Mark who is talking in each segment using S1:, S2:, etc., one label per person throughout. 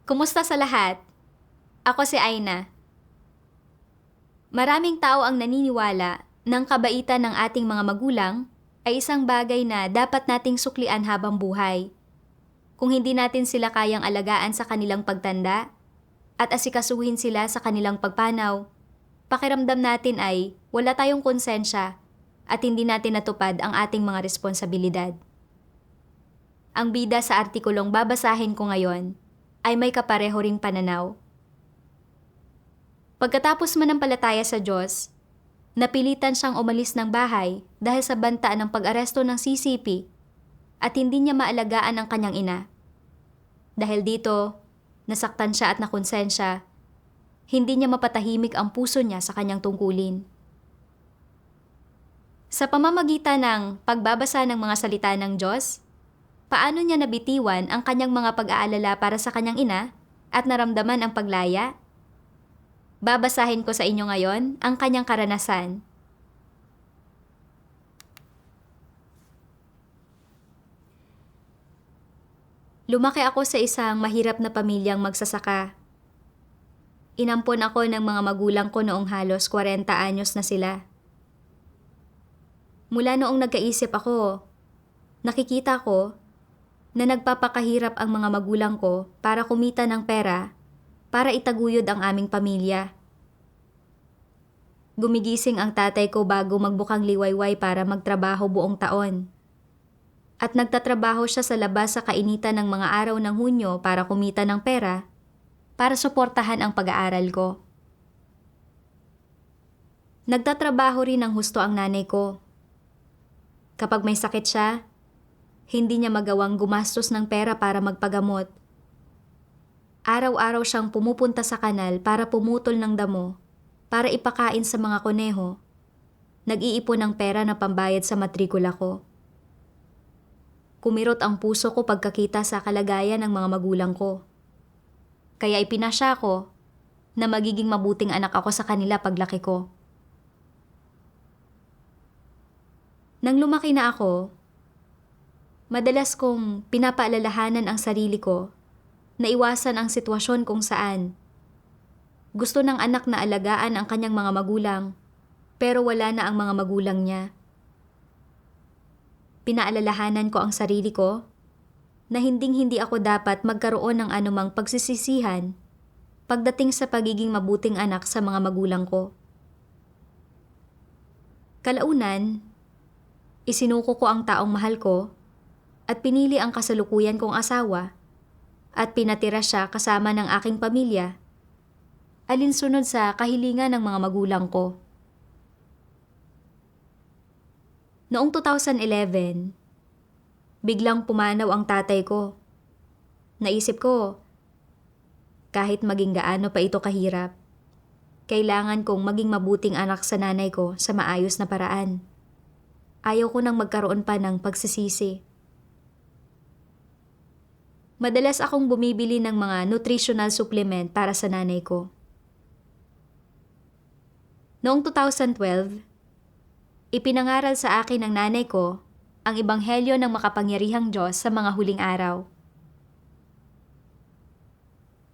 S1: Kumusta sa lahat? Ako si Aina. Maraming tao ang naniniwala ng kabaitan ng ating mga magulang ay isang bagay na dapat nating suklian habang buhay. Kung hindi natin sila kayang alagaan sa kanilang pagtanda at asikasuhin sila sa kanilang pagpanaw, pakiramdam natin ay wala tayong konsensya at hindi natin natupad ang ating mga responsibilidad. Ang bida sa artikulong babasahin ko ngayon ay may kapareho ring pananaw. Pagkatapos manampalataya sa Diyos, napilitan siyang umalis ng bahay dahil sa banta ng pag-aresto ng CCP at hindi niya maalagaan ang kanyang ina. Dahil dito, nasaktan siya at nakonsensya, hindi niya mapatahimik ang puso niya sa kanyang tungkulin. Sa pamamagitan ng pagbabasa ng mga salita ng Diyos, paano niya nabitiwan ang kanyang mga pag-aalala para sa kanyang ina at naramdaman ang paglaya? Babasahin ko sa inyo ngayon ang kanyang karanasan. Lumaki ako sa isang mahirap na pamilyang magsasaka. Inampon ako ng mga magulang ko noong halos 40 anyos na sila. Mula noong nagkaisip ako, nakikita ko na nagpapakahirap ang mga magulang ko para kumita ng pera para itaguyod ang aming pamilya. Gumigising ang tatay ko bago magbukang liwayway para magtrabaho buong taon. At nagtatrabaho siya sa labas sa kainitan ng mga araw ng Hunyo para kumita ng pera para suportahan ang pag-aaral ko. Nagtatrabaho rin ng husto ang nanay ko. Kapag may sakit siya, hindi niya magawang gumastos ng pera para magpagamot. Araw-araw siyang pumupunta sa kanal para pumutol ng damo, para ipakain sa mga kuneho. Nag-iipon ng pera na pambayad sa matrikula ko. Kumirot ang puso ko pagkakita sa kalagayan ng mga magulang ko. Kaya ipinasya ko na magiging mabuting anak ako sa kanila paglaki ko. Nang lumaki na ako, madalas kong pinapaalalahanan ang sarili ko na iwasan ang sitwasyon kung saan gusto ng anak na alagaan ang kanyang mga magulang, pero wala na ang mga magulang niya. Pinaalalahanan ko ang sarili ko na hindi ako dapat magkaroon ng anumang pagsisisihan pagdating sa pagiging mabuting anak sa mga magulang ko. Kalaunan, isinuko ko ang taong mahal ko at pinili ang kasalukuyan kong asawa at pinatira siya kasama ng aking pamilya, alinsunod sa kahilingan ng mga magulang ko. Noong 2011, biglang pumanaw ang tatay ko. Naisip ko, kahit maging gaano pa ito kahirap, kailangan kong maging mabuting anak sa nanay ko sa maayos na paraan. Ayaw ko nang magkaroon pa ng pagsisisi. Madalas akong bumibili ng mga nutritional supplement para sa nanay ko. Noong 2012, ipinangaral sa akin ng nanay ko ang ebanghelyo ng makapangyarihang Diyos sa mga huling araw.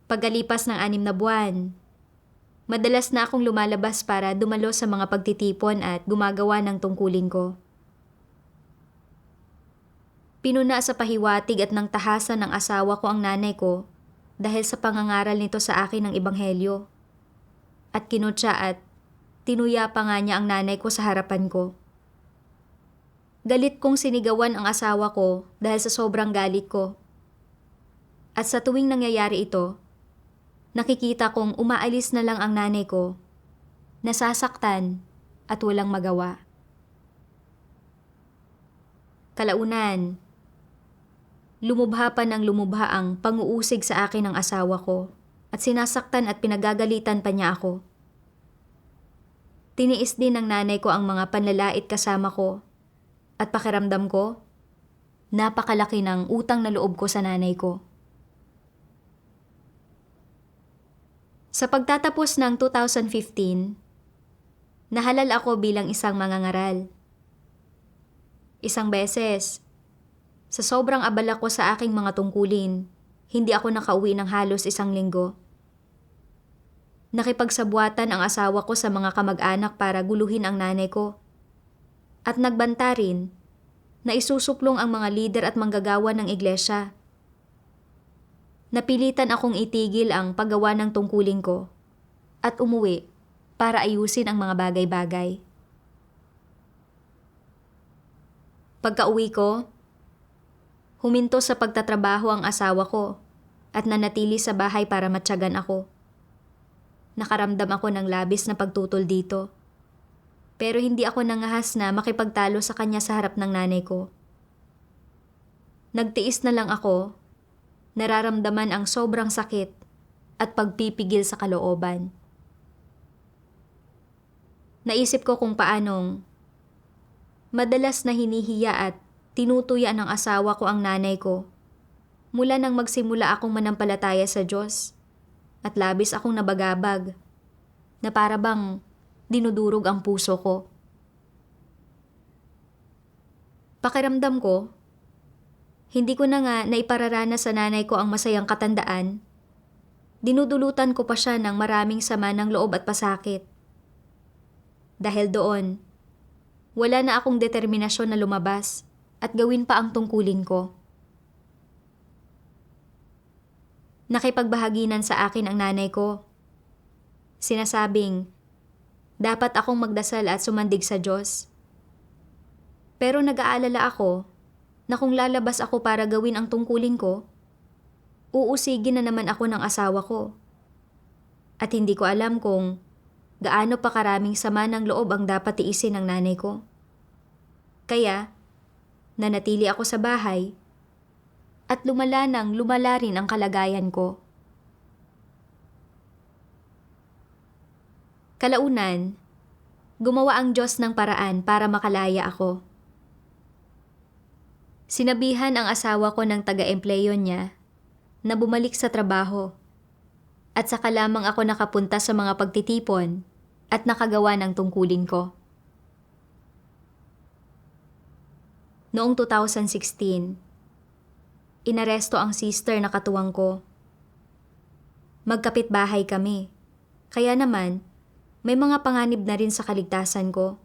S1: Pagkalipas ng 6 na buwan, madalas na akong lumalabas para dumalo sa mga pagtitipon at gumagawa ng tungkulin ko. Pinuna sa pahiwatig at ng tahasan ng asawa ko ang nanay ko dahil sa pangangaral nito sa akin ng ebanghelyo. At kinutya at tinuya pa nga niya ang nanay ko sa harapan ko. Galit kong sinigawan ang asawa ko dahil sa sobrang galit ko. At sa tuwing nangyayari ito, nakikita kong umaalis na lang ang nanay ko, nasasaktan at walang magawa. Kalaunan, lumubha pa ng lumubha ang pang-uusig sa akin ng asawa ko at sinasaktan at pinagagalitan pa niya ako. Tiniis din ng nanay ko ang mga panlalait kasama ko at pakiramdam ko, napakalaki ng utang na loob ko sa nanay ko. Sa pagtatapos ng 2015, nahalal ako bilang isang mangangaral. Isang beses, sa sobrang abala ko sa aking mga tungkulin, hindi ako nakauwi ng halos 1 linggo. Nakipagsabuatan ang asawa ko sa mga kamag-anak para guluhin ang nanay ko. At nagbanta rin na isusuplong ang mga lider at manggagawa ng iglesia. Napilitan akong itigil ang paggawa ng tungkulin ko at umuwi para ayusin ang mga bagay-bagay. Pagka-uwi ko, huminto sa pagtatrabaho ang asawa ko at nanatili sa bahay para matyagan ako. Nakaramdam ako ng labis na pagtutol dito. Pero hindi ako nangahas na makipagtalo sa kanya sa harap ng nanay ko. Nagtiis na lang ako, nararamdaman ang sobrang sakit at pagpipigil sa kalooban. Naisip ko kung paanong madalas na hinihiya at tinutuya ng asawa ko ang nanay ko mula nang magsimula akong manampalataya sa Diyos at labis akong nabagabag na para bang dinudurog ang puso ko. Pakiramdam ko, hindi ko na nga naipararanas sa nanay ko ang masayang katandaan. Dinudulutan ko pa siya ng maraming sama ng loob at pasakit. Dahil doon, wala na akong determinasyon na lumabas at gawin pa ang tungkulin ko. Nakipagbahaginan sa akin ang nanay ko. Sinasabing, dapat akong magdasal at sumandig sa Diyos. Pero nag-aalala ako na kung lalabas ako para gawin ang tungkulin ko, uusigin na naman ako ng asawa ko. At hindi ko alam kung gaano pa karaming sama ng loob ang dapat tiisin ng nanay ko. Kaya, nanatili ako sa bahay at lumala rin ang kalagayan ko. Kalaunan, gumawa ang Diyos ng paraan para makalaya ako. Sinabihan ang asawa ko ng taga-empleyo niya na bumalik sa trabaho at saka lamang ako nakapunta sa mga pagtitipon at nakagawa ng tungkulin ko. Noong 2016, inaresto ang sister na katuwang ko. Magkapitbahay kami, kaya naman may mga panganib na rin sa kaligtasan ko.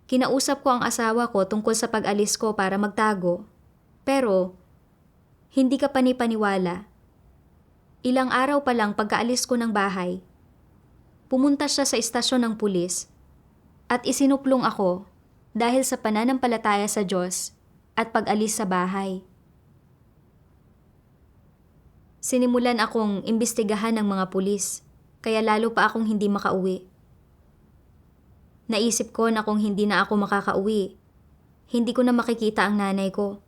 S1: Kinausap ko ang asawa ko tungkol sa pag-alis ko para magtago, pero hindi ka panipaniwala. Ilang araw pa lang pagkaalis ko ng bahay, pumunta siya sa istasyon ng pulis at isinuplong ako dahil sa pananampalataya sa Diyos at pag-alis sa bahay. Sinimulan akong imbestigahan ng mga pulis, kaya lalo pa akong hindi makauwi. Naisip ko na kung hindi na ako makakauwi, hindi ko na makikita ang nanay ko.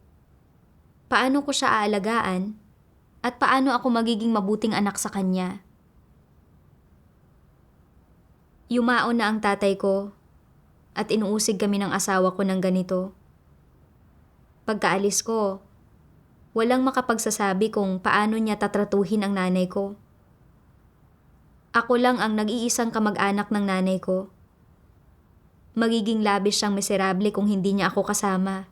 S1: Paano ko siya aalagaan at paano ako magiging mabuting anak sa kanya? Yumaon na ang tatay ko at inuusig kami ng asawa ko ng ganito. Pagkaalis ko, walang makapagsasabi kung paano niya tatratuhin ang nanay ko. Ako lang ang nag-iisang kamag-anak ng nanay ko. Magiging labis siyang miserable kung hindi niya ako kasama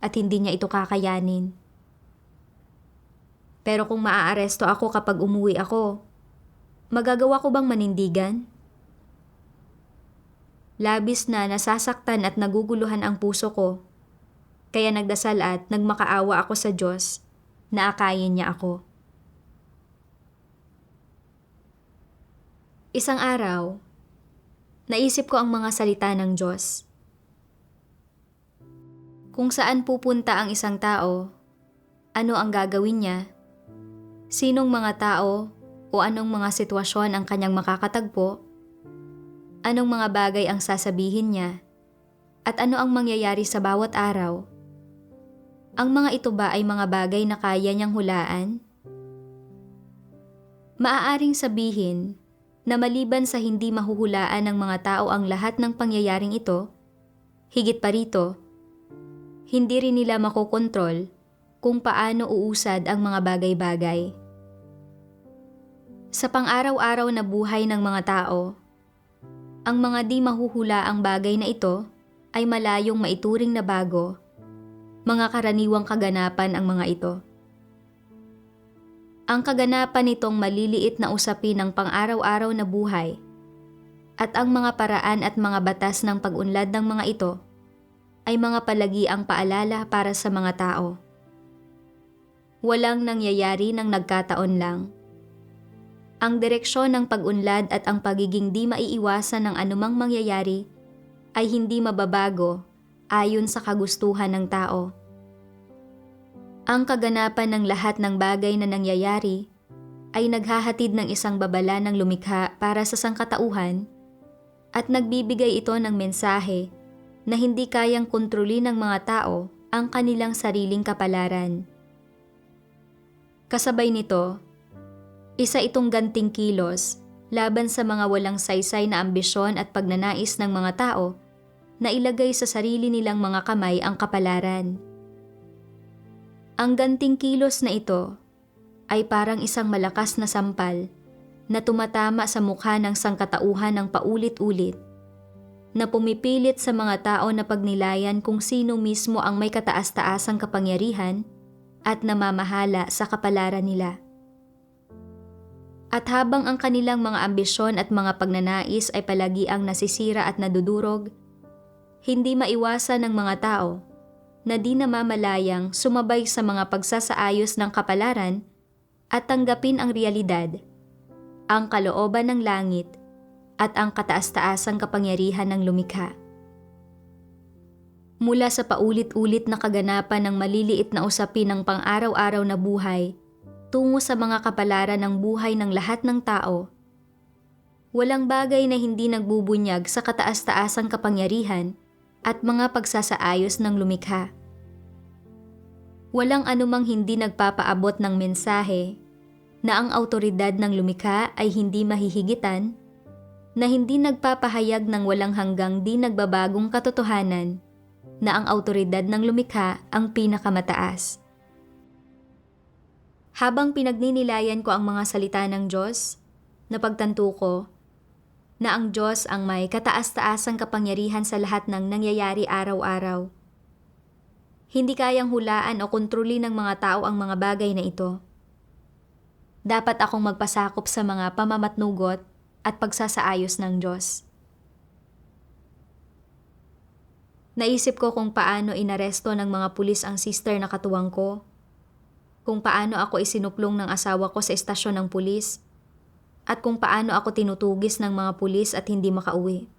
S1: at hindi niya ito kakayanin. Pero kung maaaresto ako kapag umuwi ako, magagawa ko bang manindigan? Labis na nasasaktan at naguguluhan ang puso ko. Kaya nagdasal at nagmakaawa ako sa Diyos na akayin niya ako. Isang araw, naisip ko ang mga salita ng Diyos. Kung saan pupunta ang isang tao, ano ang gagawin niya, sinong mga tao o anong mga sitwasyon ang kanyang makakatagpo, anong mga bagay ang sasabihin niya, at ano ang mangyayari sa bawat araw. Ang mga ito ba ay mga bagay na kaya niyang hulaan? Maaaring sabihin na maliban sa hindi mahuhulaan ng mga tao ang lahat ng pangyayaring ito, higit pa rito, hindi rin nila makokontrol kung paano uusad ang mga bagay-bagay. Sa pang-araw-araw na buhay ng mga tao, ang mga di mahuhulaang bagay na ito ay malayong maituring na bago. Mga karaniwang kaganapan ang mga ito. Ang kaganapan nitong maliliit na usapin ng pang-araw-araw na buhay at ang mga paraan at mga batas ng pag-unlad ng mga ito ay mga palagiang paalala para sa mga tao. Walang nangyayari ng nagkataon lang. Ang direksyon ng pag-unlad at ang pagiging di maiiwasan ng anumang mangyayari ay hindi mababago ayon sa kagustuhan ng tao. Ang kaganapan ng lahat ng bagay na nangyayari ay naghahatid ng isang babala ng lumikha para sa sangkatauhan at nagbibigay ito ng mensahe na hindi kayang kontrolin ng mga tao ang kanilang sariling kapalaran. Kasabay nito, isa itong ganting kilos laban sa mga walang saysay na ambisyon at pagnanais ng mga tao na ilagay sa sarili nilang mga kamay ang kapalaran. Ang ganting kilos na ito ay parang isang malakas na sampal na tumatama sa mukha ng sangkatauhan ng paulit-ulit, na pumipilit sa mga tao na pagnilayan kung sino mismo ang may kataas-taasang kapangyarihan at namamahala sa kapalaran nila. At habang ang kanilang mga ambisyon at mga pagnanais ay palagiang nasisira at nadudurog, hindi maiwasan ng mga tao na di namamalayang sumabay sa mga pagsasaayos ng kapalaran at tanggapin ang realidad, ang kalooban ng langit at ang kataas-taasang kapangyarihan ng lumikha. Mula sa paulit-ulit na kaganapan ng maliliit na usapin ng pang-araw-araw na buhay tungo sa mga kapalaran ng buhay ng lahat ng tao, walang bagay na hindi nagbubunyag sa kataas-taasang kapangyarihan at mga pagsasaayos ng lumikha. Walang anumang hindi nagpapaabot ng mensahe na ang awtoridad ng lumikha ay hindi mahihigitan, na hindi nagpapahayag ng walang hanggang di nagbabagong katotohanan na ang awtoridad ng lumikha ang pinakamataas. Habang pinagninilayan ko ang mga salita ng Diyos, napagtanto ko na ang Diyos ang may kataas-taasang kapangyarihan sa lahat ng nangyayari araw-araw. Hindi kayang hulaan o kontrolin ng mga tao ang mga bagay na ito. Dapat akong magpasakop sa mga pamamatnugot at pagsasaayos ng Diyos. Naisip ko kung paano inaresto ng mga pulis ang sister na katuwang ko, kung paano ako isinuplong ng asawa ko sa estasyon ng pulis, at kung paano ako tinutugis ng mga pulis at hindi makauwi.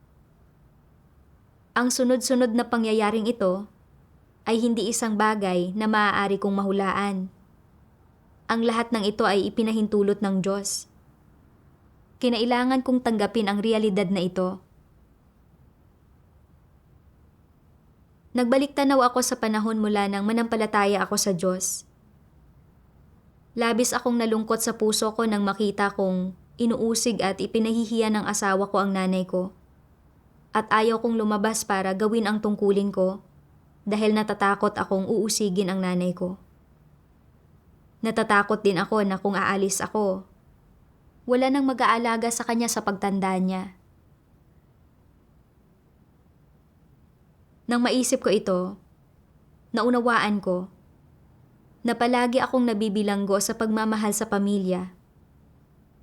S1: Ang sunod-sunod na pangyayaring ito ay hindi isang bagay na maaari kong mahulaan. Ang lahat ng ito ay ipinahintulot ng Diyos. Kinailangan kong tanggapin ang realidad na ito. Nagbalik tanaw ako sa panahon mula nang manampalataya ako sa Diyos. Labis akong nalungkot sa puso ko nang makita kong inuusig at ipinahihiya ng asawa ko ang nanay ko. At ayaw kong lumabas para gawin ang tungkulin ko dahil natatakot akong uusigin ang nanay ko. Natatakot din ako na kung aalis ako, wala nang mag-aalaga sa kanya sa pagtanda niya. Nang maisip ko ito, naunawaan ko na palagi akong nabibilanggo sa pagmamahal sa pamilya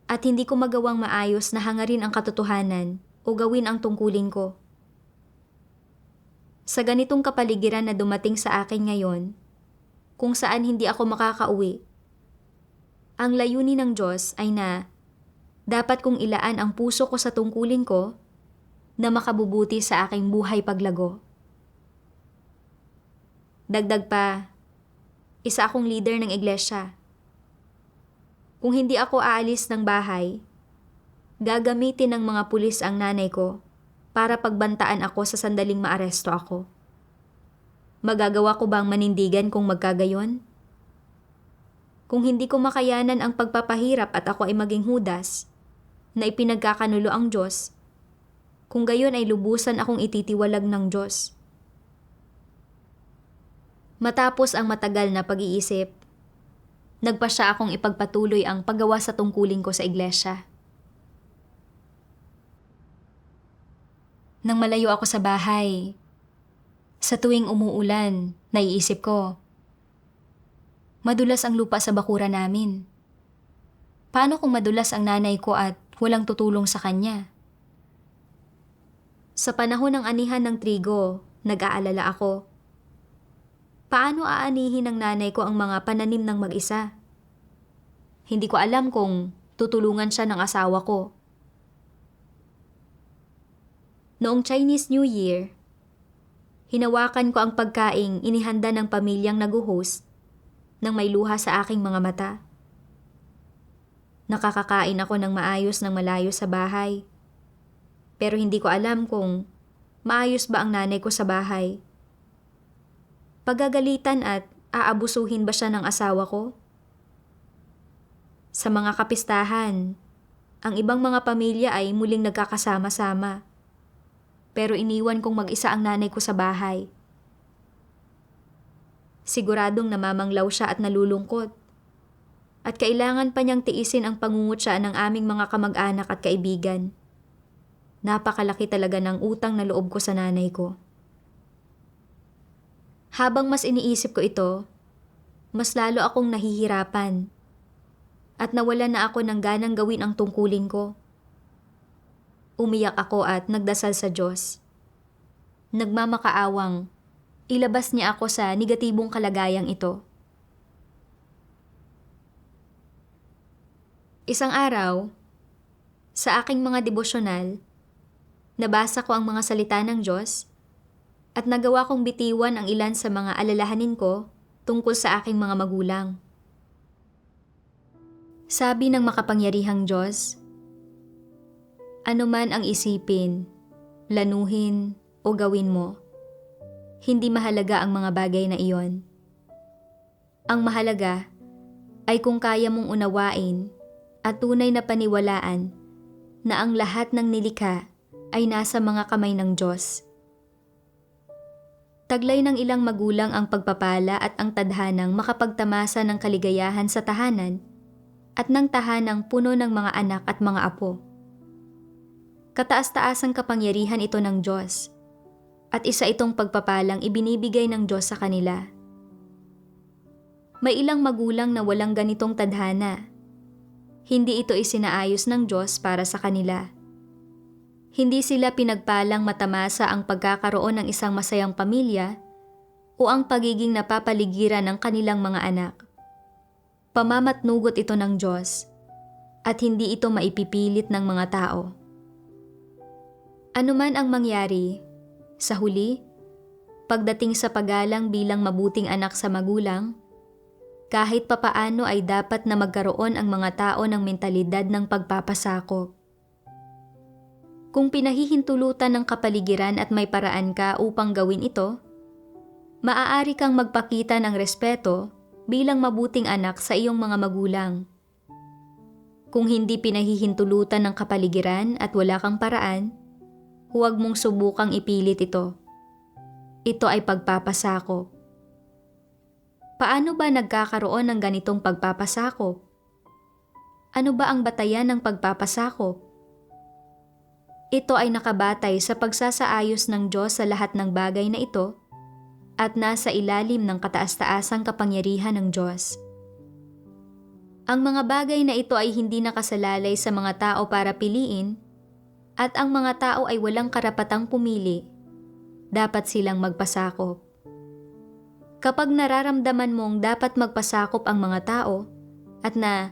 S1: at hindi ko magawang maayos na hangarin ang katotohanan o gawin ang tungkulin ko. Sa ganitong kapaligiran na dumating sa akin ngayon, kung saan hindi ako makakauwi, ang layunin ng Diyos ay na dapat kong ilaan ang puso ko sa tungkulin ko na makabubuti sa aking buhay paglago. Dagdag pa, isa akong leader ng iglesia. Kung hindi ako aalis ng bahay, gagamitin ng mga pulis ang nanay ko para pagbantaan ako sa sandaling maaresto ako. Magagawa ko bang manindigan kung magkagayon? Kung hindi ko makayanan ang pagpapahirap at ako ay maging Judas, na ipinagkakanulo ang Diyos, kung gayon ay lubusan akong ititiwalag ng Diyos. Matapos ang matagal na pag-iisip, nagpasya akong ipagpatuloy ang paggawa sa tungkulin ko sa iglesia. Nang malayo ako sa bahay, sa tuwing umuulan, naiisip ko, madulas ang lupa sa bakura namin. Paano kung madulas ang nanay ko at walang tutulong sa kanya? Sa panahon ng anihan ng trigo, nag-aalala ako. Paano aanihin ng nanay ko ang mga pananim ng mag-isa? Hindi ko alam kung tutulungan siya ng asawa ko. Noong Chinese New Year, hinawakan ko ang pagkaing inihanda ng pamilyang nag-host nang may luha sa aking mga mata. Nakakakain ako ng maayos ng malayo sa bahay. Pero hindi ko alam kung maayos ba ang nanay ko sa bahay. Pagagalitan at aabusuhin ba siya ng asawa ko? Sa mga kapistahan, ang ibang mga pamilya ay muling nagkakasama-sama. Pero iniwan kong mag-isa ang nanay ko sa bahay. Siguradong namamanglaw siya at nalulungkot. At kailangan pa niyang tiisin ang pangungutya ng aming mga kamag-anak at kaibigan. Napakalaki talaga ng utang na loob ko sa nanay ko. Habang mas iniisip ko ito, mas lalo akong nahihirapan. At nawala na ako ng ganang gawin ang tungkulin ko. Umiyak ako at nagdasal sa Diyos. Nagmamakaawang, ilabas niya ako sa negatibong kalagayang ito. Isang araw, sa aking mga devosyonal, nabasa ko ang mga salita ng Diyos at nagawa kong bitiwan ang ilan sa mga alalahanin ko tungkol sa aking mga magulang. Sabi ng makapangyarihang Diyos, ano man ang isipin, lanuhin o gawin mo, hindi mahalaga ang mga bagay na iyon. Ang mahalaga ay kung kaya mong unawain at tunay na paniwalaan na ang lahat ng nilikha ay nasa mga kamay ng Diyos. Taglay ng ilang magulang ang pagpapala at ang tadhanang makapagtamasa ng kaligayahan sa tahanan at ng tahanang puno ng mga anak at mga apo. Kataas-taasang kapangyarihan ito ng Diyos at isa itong pagpapalang ibinibigay ng Diyos sa kanila. May ilang magulang na walang ganitong tadhana. Hindi ito isinaayos ng Diyos para sa kanila. Hindi sila pinagpalang matamasa ang pagkakaroon ng isang masayang pamilya o ang pagiging napapaligiran ng kanilang mga anak. Pamamatnugot ito ng Diyos at hindi ito maipipilit ng mga tao. Ano man ang mangyari, sa huli, pagdating sa paggalang bilang mabuting anak sa magulang, kahit papaano ay dapat na magkaroon ang mga tao ng mentalidad ng pagpapasakop. Kung pinahihintulutan ng kapaligiran at may paraan ka upang gawin ito, maaari kang magpakita ng respeto bilang mabuting anak sa iyong mga magulang. Kung hindi pinahihintulutan ng kapaligiran at wala kang paraan, huwag mong subukang ipilit ito. Ito ay pagpapasakop. Paano ba nagkakaroon ng ganitong pagpapasakop? Ano ba ang batayan ng pagpapasakop? Ito ay nakabatay sa pagsasaayos ng Diyos sa lahat ng bagay na ito at nasa ilalim ng kataas-taasang kapangyarihan ng Diyos. Ang mga bagay na ito ay hindi nakasalalay sa mga tao para piliin at ang mga tao ay walang karapatang pumili. Dapat silang magpasakop. Kapag nararamdaman mong dapat magpasakop ang mga tao at na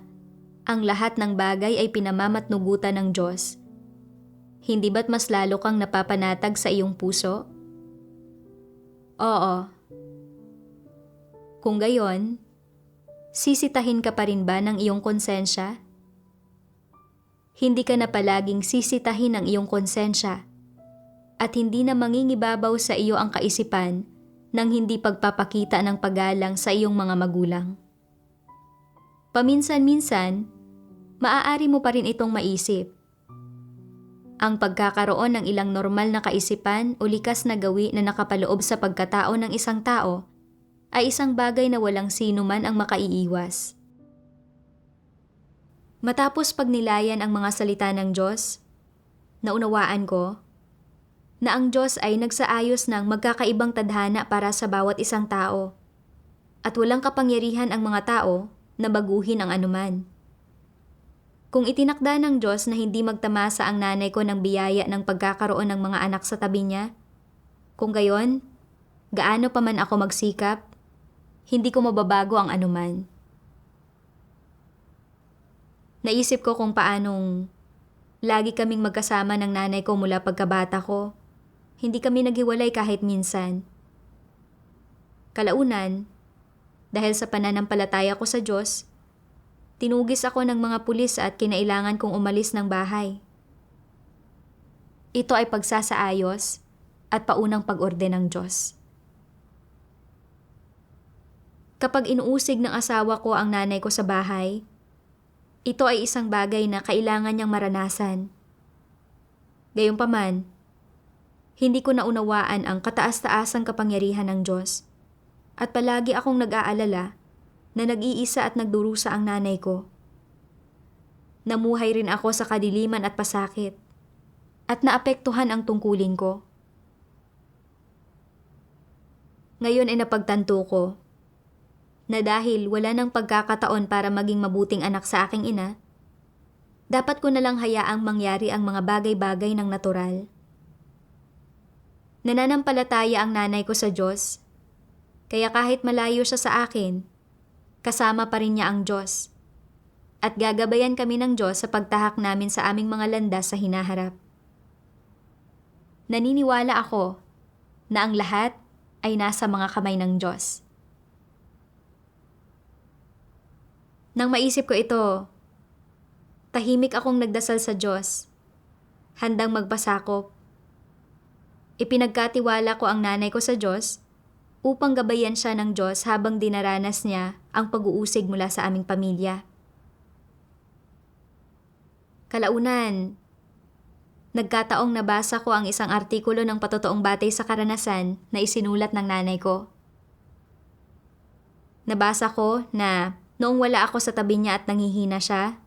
S1: ang lahat ng bagay ay pinamamatnugutan ng Diyos, hindi ba't mas lalo kang napapanatag sa iyong puso? Oo. Kung gayon, sisitahin ka pa rin ba ng iyong konsensya? Hindi ka na palaging sisitahin ng iyong konsensya at hindi na mangingibabaw sa iyo ang kaisipan ng hindi pagpapakita ng paggalang sa iyong mga magulang. Paminsan-minsan, maaari mo pa rin itong maisip. Ang pagkakaroon ng ilang normal na kaisipan o likas na gawi na nakapaloob sa pagkatao ng isang tao ay isang bagay na walang sino man ang makaiiwas. Matapos pagnilayan ang mga salita ng Diyos, naunawaan ko na ang Diyos ay nagsaayos ng magkakaibang tadhana para sa bawat isang tao at walang kapangyarihan ang mga tao na baguhin ang anuman. Kung itinakda ng Diyos na hindi magtamasa ang nanay ko ng biyaya ng pagkakaroon ng mga anak sa tabi niya, kung gayon, gaano pa man ako magsikap, hindi ko mababago ang anuman. Naisip ko kung paanong lagi kaming magkasama ng nanay ko mula pagkabata ko. Hindi kami naghiwalay kahit minsan. Kalaunan, dahil sa pananampalataya ko sa Diyos, tinugis ako ng mga pulis at kinailangan kong umalis ng bahay. Ito ay pagsasaayos at paunang pag-orde ng Diyos. Kapag inuusig ng asawa ko ang nanay ko sa bahay, ito ay isang bagay na kailangan niyang maranasan. Gayunpaman, hindi ko naunawaan ang kataas-taasang kapangyarihan ng Diyos at palagi akong nag-aalala na nag-iisa at nagdurusa ang nanay ko. Namuhay rin ako sa kadiliman at pasakit at naapektuhan ang tungkulin ko. Ngayon ay napagtanto ko na dahil wala nang pagkakataon para maging mabuting anak sa aking ina, dapat ko na lang hayaang mangyari ang mga bagay-bagay ng natural. Nananampalataya ang nanay ko sa Diyos, kaya kahit malayo siya sa akin, kasama pa rin niya ang Diyos. At gagabayan kami ng Diyos sa pagtahak namin sa aming mga landas sa hinaharap. Naniniwala ako na ang lahat ay nasa mga kamay ng Diyos. Nang maisip ko ito, tahimik akong nagdasal sa Diyos, handang magpasakop. Ipinagkatiwala ko ang nanay ko sa Diyos upang gabayan siya ng Diyos habang dinaranas niya ang pag-uusig mula sa aming pamilya. Kalaunan, nagkataong nabasa ko ang isang artikulo ng patotoong batay sa karanasan na isinulat ng nanay ko. Nabasa ko na noong wala ako sa tabi niya at nanghihina siya,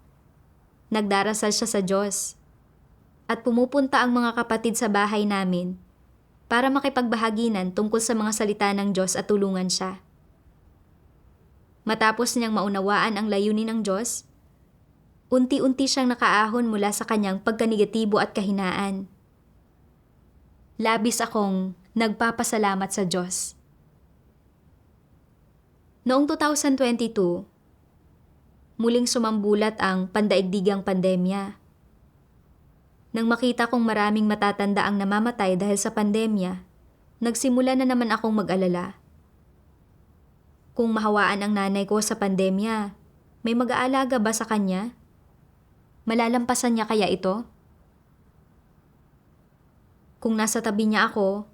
S1: nagdarasal siya sa Diyos at pumupunta ang mga kapatid sa bahay namin para makipagbahaginan tungkol sa mga salita ng Diyos at tulungan siya. Matapos niyang maunawaan ang layunin ng Diyos, unti-unti siyang nakaahon mula sa kanyang pagkanegatibo at kahinaan. Labis akong nagpapasalamat sa Diyos. Noong 2022, muling sumambulat ang pandaigdigang pandemya. Nang makita kong maraming matatanda ang namamatay dahil sa pandemya, nagsimula na naman akong mag-alala. Kung mahawaan ang nanay ko sa pandemya, may mag-aalaga ba sa kanya? Malalampasan niya kaya ito? Kung nasa tabi niya ako,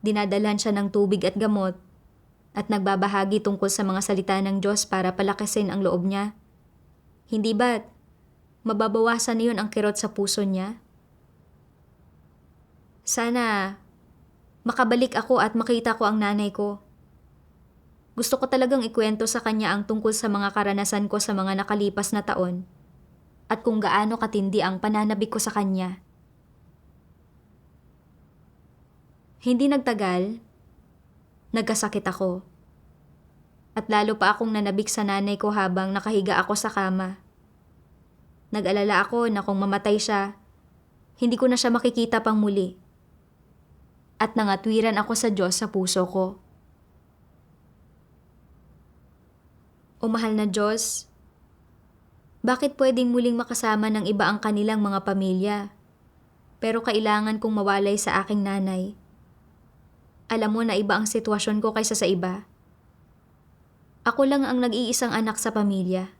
S1: dinadalhan siya ng tubig at gamot, at nagbabahagi tungkol sa mga salita ng Diyos para palakasin ang loob niya. Hindi ba't mababawasan niyon ang kirot sa puso niya? Sana makabalik ako at makita ko ang nanay ko. Gusto ko talagang ikwento sa kanya ang tungkol sa mga karanasan ko sa mga nakalipas na taon at kung gaano katindi ang pananabik ko sa kanya. Hindi nagtagal, nagkasakit ako. At lalo pa akong nanabik sa nanay ko habang nakahiga ako sa kama. Nag-alala ako na kung mamatay siya, hindi ko na siya makikita pang muli. At nangatwiran ako sa Diyos sa puso ko. O mahal na Diyos, bakit pwedeng muling makasama ng iba ang kanilang mga pamilya, pero kailangan kong mawalay sa aking nanay? Alam mo na iba ang sitwasyon ko kaysa sa iba. Ako lang ang nag-iisang anak sa pamilya.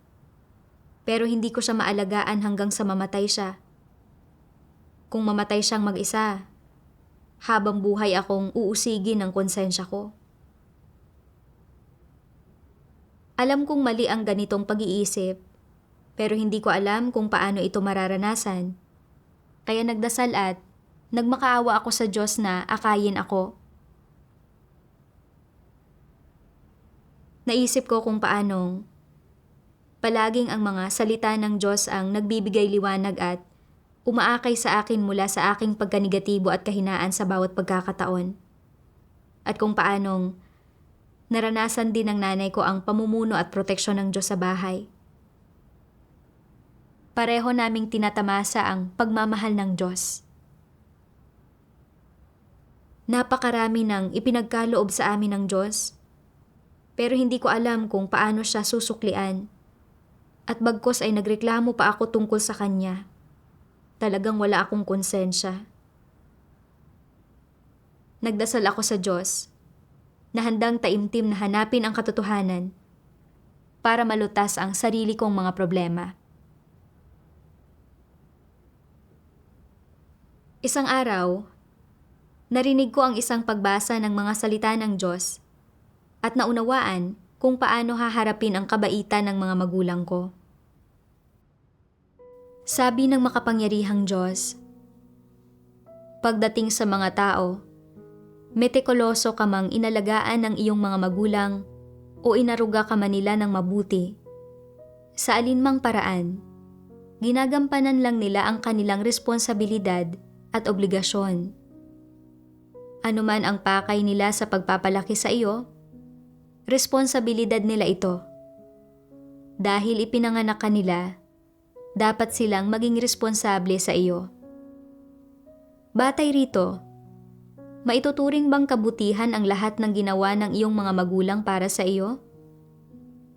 S1: Pero hindi ko siya maalagaan hanggang sa mamatay siya. Kung mamatay siyang mag-isa, habang buhay akong uusigin ng konsensya ko. Alam kong mali ang ganitong pag-iisip, pero hindi ko alam kung paano ito mararanasan. Kaya nagdasal at nagmakaawa ako sa Diyos na akayin ako. Naisip ko kung paanong palaging ang mga salita ng Diyos ang nagbibigay liwanag at umaakay sa akin mula sa aking pagkanegatibo at kahinaan sa bawat pagkakataon. At kung paanong naranasan din ng nanay ko ang pamumuno at proteksyon ng Diyos sa bahay. Pareho naming tinatamasa ang pagmamahal ng Diyos. Napakarami ng ipinagkaloob sa amin ng Diyos, pero hindi ko alam kung paano siya susuklian. At bagkos ay nagreklamo pa ako tungkol sa Kanya. Talagang wala akong konsensya. Nagdasal ako sa Diyos na handang taimtim na hanapin ang katotohanan para malutas ang sarili kong mga problema. Isang araw, narinig ko ang isang pagbasa ng mga salita ng Diyos at naunawaan kung paano haharapin ang kabaitan ng mga magulang ko. Sabi ng makapangyarihang Diyos, pagdating sa mga tao, metikuloso ka mang inalagaan ng iyong mga magulang o inaruga ka man nila ng mabuti. Sa alinmang paraan, ginagampanan lang nila ang kanilang responsibilidad at obligasyon. Anuman ang pakay nila sa pagpapalaki sa iyo, responsibilidad nila ito. Dahil ipinanganak ka nila, dapat silang maging responsable sa iyo. Batay rito, maituturing bang kabutihan ang lahat ng ginawa ng iyong mga magulang para sa iyo?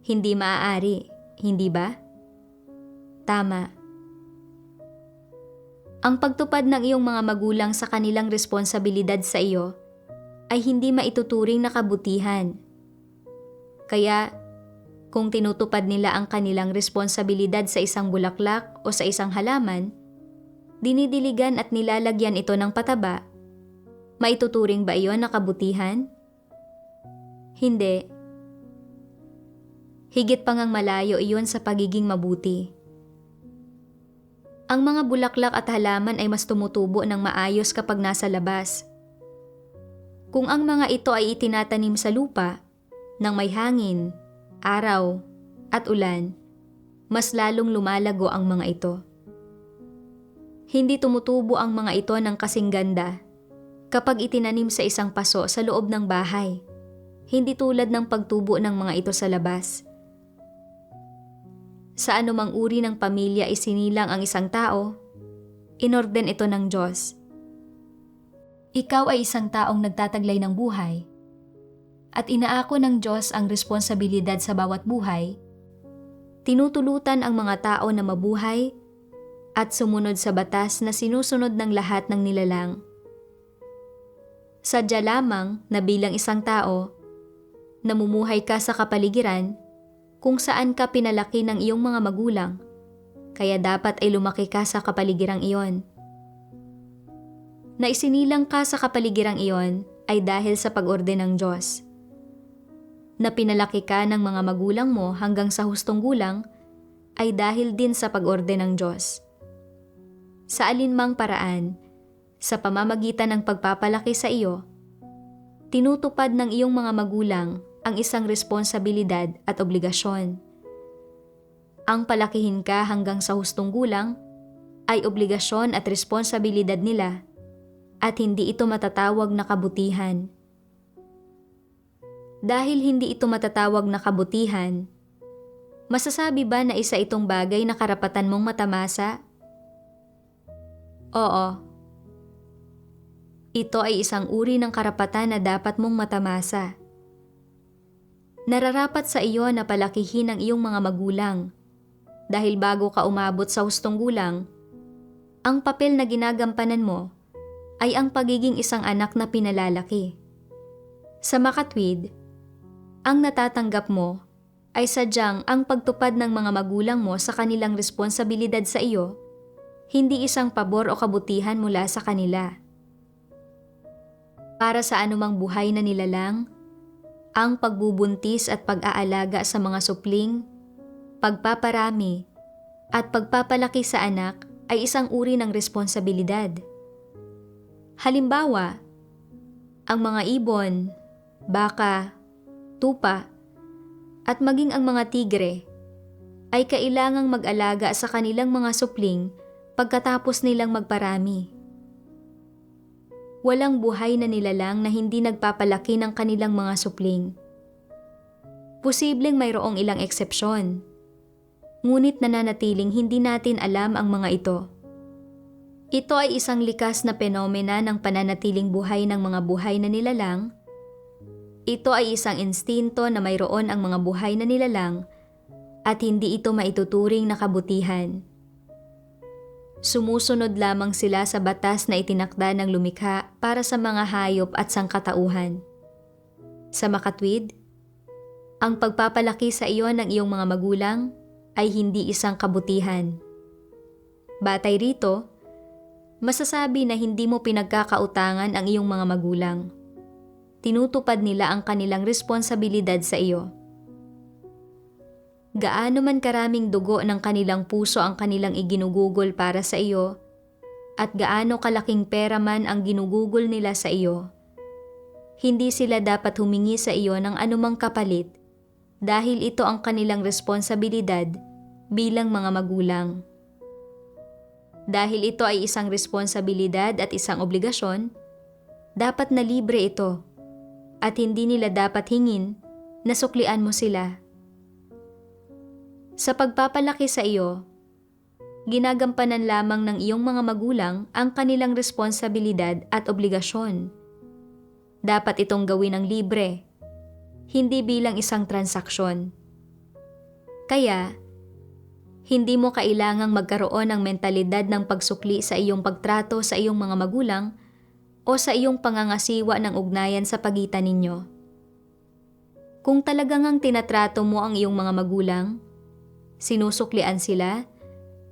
S1: Hindi maaari, hindi ba? Tama. Ang pagtupad ng iyong mga magulang sa kanilang responsibilidad sa iyo ay hindi maituturing na kabutihan. Kaya, kung tinutupad nila ang kanilang responsibilidad sa isang bulaklak o sa isang halaman, dinidiligan at nilalagyan ito ng pataba, maituturing ba iyon na kabutihan? Hindi. Higit pa ngang malayo iyon sa pagiging mabuti. Ang mga bulaklak at halaman ay mas tumutubo ng maayos kapag nasa labas. Kung ang mga ito ay itinatanim sa lupa, nang may hangin, araw, at ulan, mas lalong lumalago ang mga ito. Hindi tumutubo ang mga ito ng kasing ganda kapag itinanim sa isang paso sa loob ng bahay, hindi tulad ng pagtubo ng mga ito sa labas. Sa anumang uri ng pamilya isinilang ang isang tao, inorden ito ng Diyos. Ikaw ay isang taong nagtataglay ng buhay, at inaako ng Diyos ang responsibilidad sa bawat buhay. Tinutulutan ang mga tao na mabuhay at sumunod sa batas na sinusunod ng lahat ng nilalang. Sadya lamang na bilang isang tao, namumuhay ka sa kapaligiran kung saan ka pinalaki ng iyong mga magulang, kaya dapat ay lumaki ka sa kapaligirang iyon. Na isinilang ka sa kapaligirang iyon ay dahil sa pag-orde ng Diyos. Na pinalaki ka ng mga magulang mo hanggang sa hustong gulang ay dahil din sa pag-orde ng Diyos. Sa alinmang paraan, sa pamamagitan ng pagpapalaki sa iyo, tinutupad ng iyong mga magulang ang isang responsibilidad at obligasyon. Ang palakihin ka hanggang sa hustong gulang ay obligasyon at responsibilidad nila at hindi ito matatawag na kabutihan. Dahil hindi ito matatawag na kabutihan, masasabi ba na isa itong bagay na karapatan mong matamasa? Oo. Ito ay isang uri ng karapatan na dapat mong matamasa. Nararapat sa iyo na palakihin ang iyong mga magulang dahil bago ka umabot sa hustong gulang, ang papel na ginagampanan mo ay ang pagiging isang anak na pinalalaki. Sa makatwid, ang natatanggap mo ay sadyang ang pagtupad ng mga magulang mo sa kanilang responsibilidad sa iyo, hindi isang pabor o kabutihan mula sa kanila. Para sa anumang buhay na nilalang, ang pagbubuntis at pag-aalaga sa mga supling, pagpaparami, at pagpapalaki sa anak ay isang uri ng responsibilidad. Halimbawa, ang mga ibon, baka, tupa, at maging ang mga tigre ay kailangang mag-alaga sa kanilang mga supling pagkatapos nilang magparami. Walang buhay na nilalang na hindi nagpapalaki ng kanilang mga supling. Posibleng mayroong ilang eksepsyon. ngunit nananatiling hindi natin alam ang mga ito. Ito ay isang likas na penomena ng pananatiling buhay ng mga buhay na nilalang. Ito ay isang instinto na mayroon ang mga buhay na nilalang at hindi ito maituturing na kabutihan. Sumusunod lamang sila sa batas na itinakda ng lumikha para sa mga hayop at sangkatauhan. Sa makatwid, ang pagpapalaki sa iyo ng iyong mga magulang ay hindi isang kabutihan. Batay rito, masasabi na hindi mo pinagkakautangan ang iyong mga magulang. Tinutupad nila ang kanilang responsibilidad sa iyo. Gaano man karaming dugo ng kanilang puso ang kanilang iginugugol para sa iyo, at gaano kalaking pera man ang ginugugol nila sa iyo, hindi sila dapat humingi sa iyo ng anumang kapalit dahil ito ang kanilang responsibilidad bilang mga magulang. Dahil ito ay isang responsibilidad at isang obligasyon, dapat na libre ito at hindi nila dapat hingin na suklian mo sila. Sa pagpapalaki sa iyo, ginagampanan lamang ng iyong mga magulang ang kanilang responsibilidad at obligasyon. Dapat itong gawin ng libre, hindi bilang isang transaksyon. Kaya, hindi mo kailangang magkaroon ng mentalidad ng pagsukli sa iyong pagtrato sa iyong mga magulang o sa iyong pangangasiwa ng ugnayan sa pagitan ninyo. Kung talagang ang tinatrato mo ang iyong mga magulang, sinusuklian sila,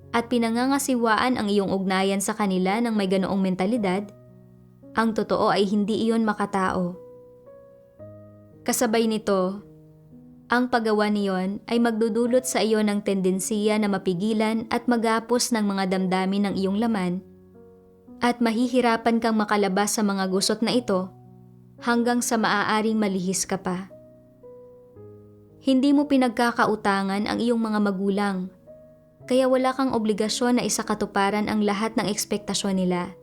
S1: at pinangangasiwaan ang iyong ugnayan sa kanila ng may ganoong mentalidad, ang totoo ay hindi iyon makatao. Kasabay nito, ang paggawa niyon ay magdudulot sa iyo ng tendensiya na mapigilan at magapos ng mga damdamin ng iyong laman at mahihirapan kang makalabas sa mga gusot na ito hanggang sa maaaring malihis ka pa. Hindi mo pinagkakautangan ang iyong mga magulang, kaya wala kang obligasyon na isakatuparan ang lahat ng ekspektasyon nila.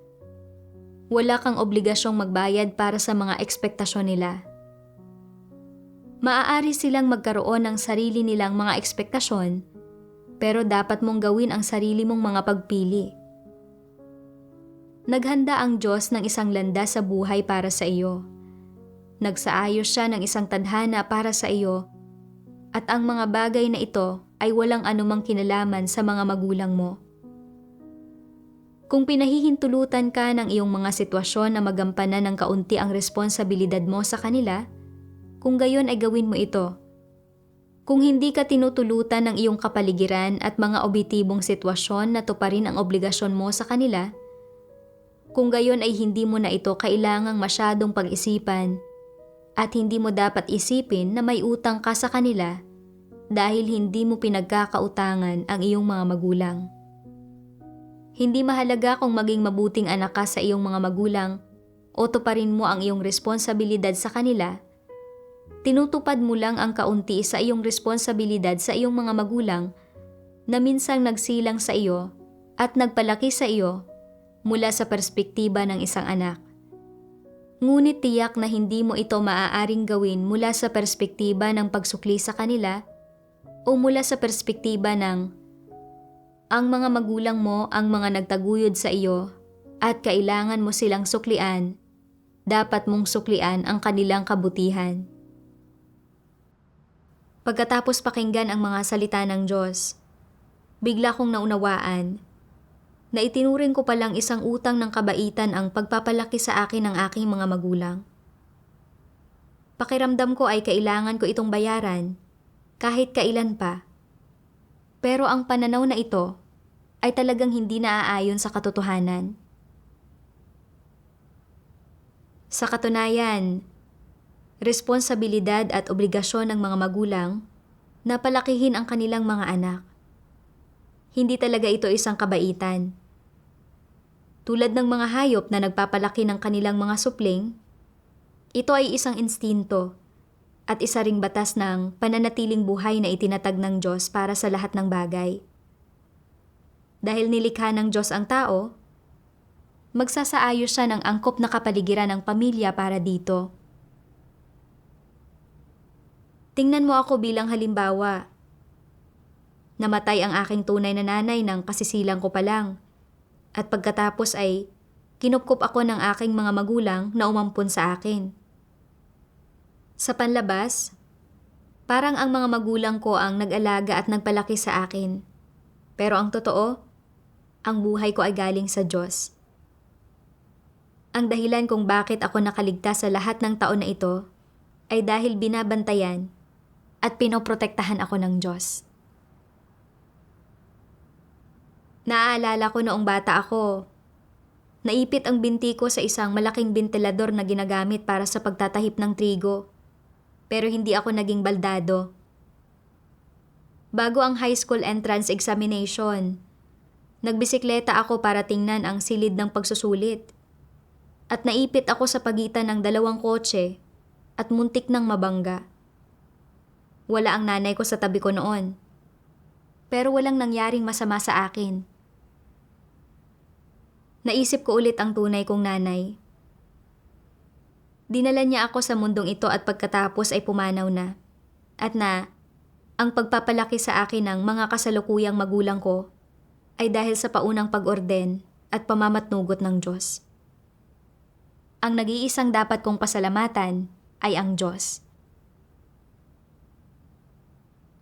S1: Wala kang obligasyong magbayad para sa mga ekspektasyon nila. Maaari silang magkaroon ng sarili nilang mga ekspektasyon, pero dapat mong gawin ang sarili mong mga pagpili. Naghanda ang Diyos ng isang landas sa buhay para sa iyo. Nagsaayos siya ng isang tadhana para sa iyo, at ang mga bagay na ito ay walang anumang kinalaman sa mga magulang mo. Kung pinahihintulutan ka ng iyong mga sitwasyon na magampanan ng kaunti ang responsibilidad mo sa kanila, kung gayon ay gawin mo ito. Kung hindi ka tinutulutan ng iyong kapaligiran at mga objetibong sitwasyon na tuparin ang obligasyon mo sa kanila, kung gayon ay hindi mo na ito kailangang masyadong pag-isipan at hindi mo dapat isipin na may utang ka sa kanila dahil hindi mo pinagkakautangan ang iyong mga magulang. Hindi mahalaga kung maging mabuting anak ka sa iyong mga magulang o tuparin mo ang iyong responsibilidad sa kanila. Tinutupad mo lang ang kaunti sa iyong responsibilidad sa iyong mga magulang na minsang nagsilang sa iyo at nagpalaki sa iyo mula sa perspektiba ng isang anak. Ngunit tiyak na hindi mo ito maaaring gawin mula sa perspektiba ng pagsukli sa kanila o mula sa perspektiba ng ang mga magulang mo ang mga nagtaguyod sa iyo at kailangan mo silang suklian, dapat mong suklian ang kanilang kabutihan. Pagkatapos pakinggan ang mga salita ng Diyos, bigla kong naunawaan na itinuring ko palang isang utang ng kabaitan ang pagpapalaki sa akin ng aking mga magulang. Pakiramdam ko ay kailangan ko itong bayaran kahit kailan pa. Pero ang pananaw na ito ay talagang hindi naaayon sa katotohanan. Sa katunayan, responsibilidad at obligasyon ng mga magulang na palakihin ang kanilang mga anak. Hindi talaga ito isang kabaitan. Tulad ng mga hayop na nagpapalaki ng kanilang mga supling, ito ay isang instinto at isa ring batas ng pananatiling buhay na itinatag ng Diyos para sa lahat ng bagay. Dahil nilikha ng Diyos ang tao, magsasaayos siya ng angkop na kapaligiran ng pamilya para dito. Tingnan mo ako bilang halimbawa. Namatay ang aking tunay na nanay nang kasisilang ko pa lang. At pagkatapos ay kinupkup ako ng aking mga magulang na umampun sa akin. Sa panlabas, parang ang mga magulang ko ang nag-alaga at nagpalaki sa akin. Pero ang totoo, ang buhay ko ay galing sa Diyos. Ang dahilan kung bakit ako nakaligtas sa lahat ng taon na ito ay dahil binabantayan at pinoprotektahan ako ng Diyos. Naaalala ko noong bata ako, naipit ang binti ko sa isang malaking bentilador na ginagamit para sa pagtatahip ng trigo. Pero hindi ako naging baldado. Bago ang high school entrance examination, nagbisikleta ako para tingnan ang silid ng pagsusulit. At naipit ako sa pagitan ng dalawang kotse at muntik ng mabangga. Wala ang nanay ko sa tabi ko noon. Pero walang nangyaring masama sa akin. Naisip ko ulit ang tunay kong nanay. Dinala niya ako sa mundong ito at pagkatapos ay pumanaw na. At ang pagpapalaki sa akin ng mga kasalukuyang magulang ko ay dahil sa paunang pag-orden at pamamatnugot ng Diyos. Ang nag-iisang dapat kong pasalamatan ay ang Diyos.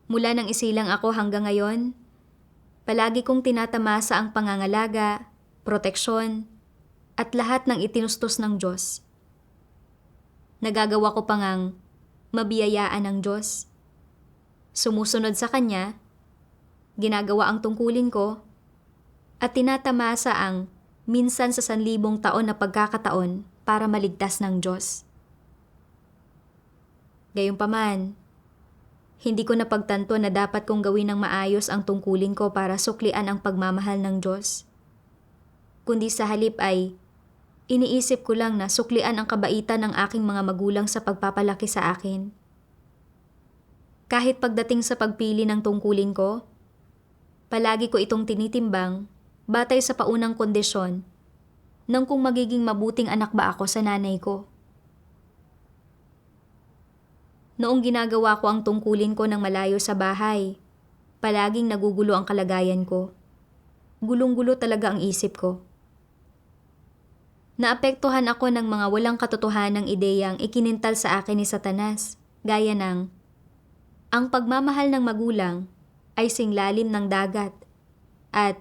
S1: Mula nang isilang ako hanggang ngayon, palagi kong tinatamasa ang pangangalaga, proteksyon, at lahat ng itinustos ng Diyos. Nagagawa ko pang ang mabiyayaan ng Diyos. Sumusunod sa Kanya, ginagawa ang tungkulin ko, at tinatamasa ang minsan sa 1,000 taon na pagkakataon para maligtas ng Diyos. Gayunpaman, hindi ko napagtanto na dapat kong gawin ng maayos ang tungkulin ko para suklian ang pagmamahal ng Diyos. Kundi sa halip ay iniisip ko lang na suklian ang kabaitan ng aking mga magulang sa pagpapalaki sa akin. Kahit pagdating sa pagpili ng tungkulin ko, palagi ko itong tinitimbang batay sa paunang kondisyon ng kung magiging mabuting anak ba ako sa nanay ko. Noong ginagawa ko ang tungkulin ko ng malayo sa bahay, palaging nagugulo ang kalagayan ko. Gulong-gulo talaga ang isip ko. Naapektuhan ako ng mga walang katotohanang ideyang ikinintal sa akin ni Satanas, gaya ng ang pagmamahal ng magulang ay singlalim ng dagat at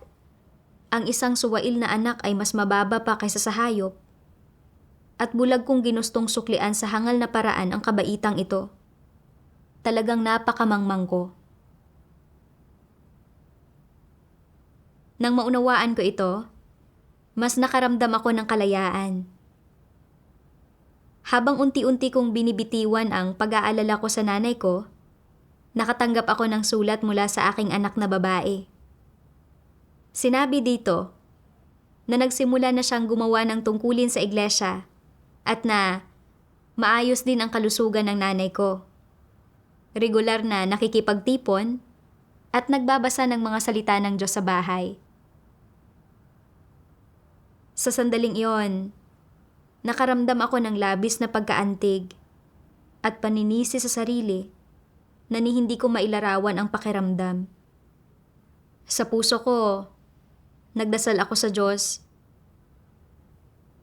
S1: ang isang suwail na anak ay mas mababa pa kaysa sa hayop at bulag kong ginustong suklian sa hangal na paraan ang kabaitang ito. Talagang napakamangmang ko. Nang maunawaan ko ito, mas nakaramdam ako ng kalayaan. Habang unti-unti kong binibitiwan ang pag-aalala ko sa nanay ko, nakatanggap ako ng sulat mula sa aking anak na babae. Sinabi dito na nagsimula na siyang gumawa ng tungkulin sa iglesia at na maayos din ang kalusugan ng nanay ko. Regular na nakikipagtipon at nagbabasa ng mga salita ng Diyos sa bahay. Sa sandaling iyon, nakaramdam ako ng labis na pagkaantig at paninisi sa sarili na hindi ko mailarawan ang pakiramdam. Sa puso ko, nagdasal ako sa Diyos.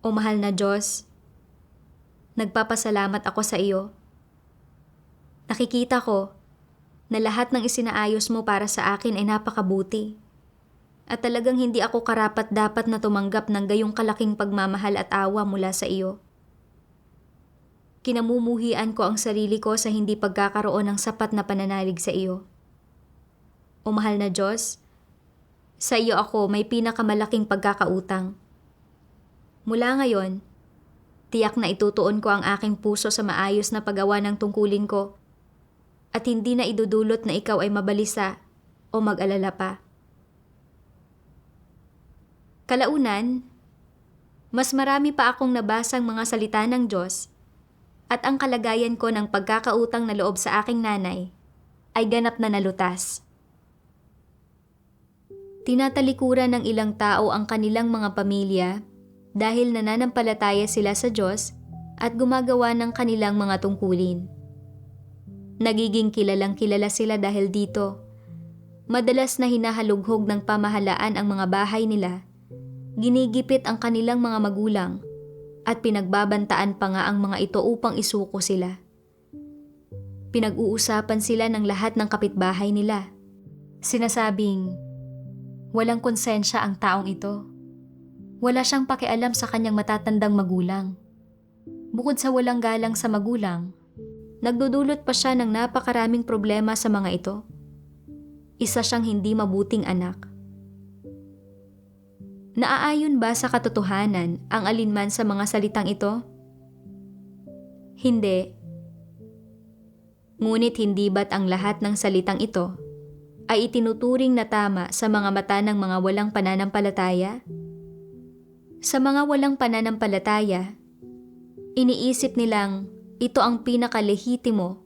S1: O mahal na Diyos, nagpapasalamat ako sa iyo. Nakikita ko na lahat ng isinaayos mo para sa akin ay napakabuti. At talagang hindi ako karapat-dapat na tumanggap ng gayong kalaking pagmamahal at awa mula sa iyo. Kinamumuhian ko ang sarili ko sa hindi pagkakaroon ng sapat na pananalig sa iyo. O mahal na Diyos, sa iyo ako may pinakamalaking pagkakautang. Mula ngayon, tiyak na itutuon ko ang aking puso sa maayos na paggawa ng tungkulin ko at hindi na idudulot na ikaw ay mabalisa o mag-alala pa. Kalaunan, mas marami pa akong nabasang mga salita ng Diyos at ang kalagayan ko ng pagkakautang na loob sa aking nanay ay ganap na nalutas. Tinatalikuran ng ilang tao ang kanilang mga pamilya dahil nananampalataya sila sa Diyos at gumagawa ng kanilang mga tungkulin. Nagiging kilalang kilala sila dahil dito Madalas na hinahalughog ng pamahalaan ang mga bahay nila, ginigipit ang kanilang mga magulang, at pinagbabantaan pa nga ang mga ito upang isuko sila. Pinag-uusapan sila ng lahat ng kapitbahay nila. Sinasabing, walang konsensya ang taong ito. Wala siyang pakialam sa kanyang matatandang magulang. Bukod sa walang galang sa magulang, nagdudulot pa siya ng napakaraming problema sa mga ito. Isa siyang hindi mabuting anak. Naaayon ba sa katotohanan ang alinman sa mga salitang ito? Hindi. Ngunit hindi ba't ang lahat ng salitang ito ay itinuturing na tama sa mga mata ng mga walang pananampalataya? Sa mga walang pananampalataya, iniisip nilang ito ang pinakalehitimo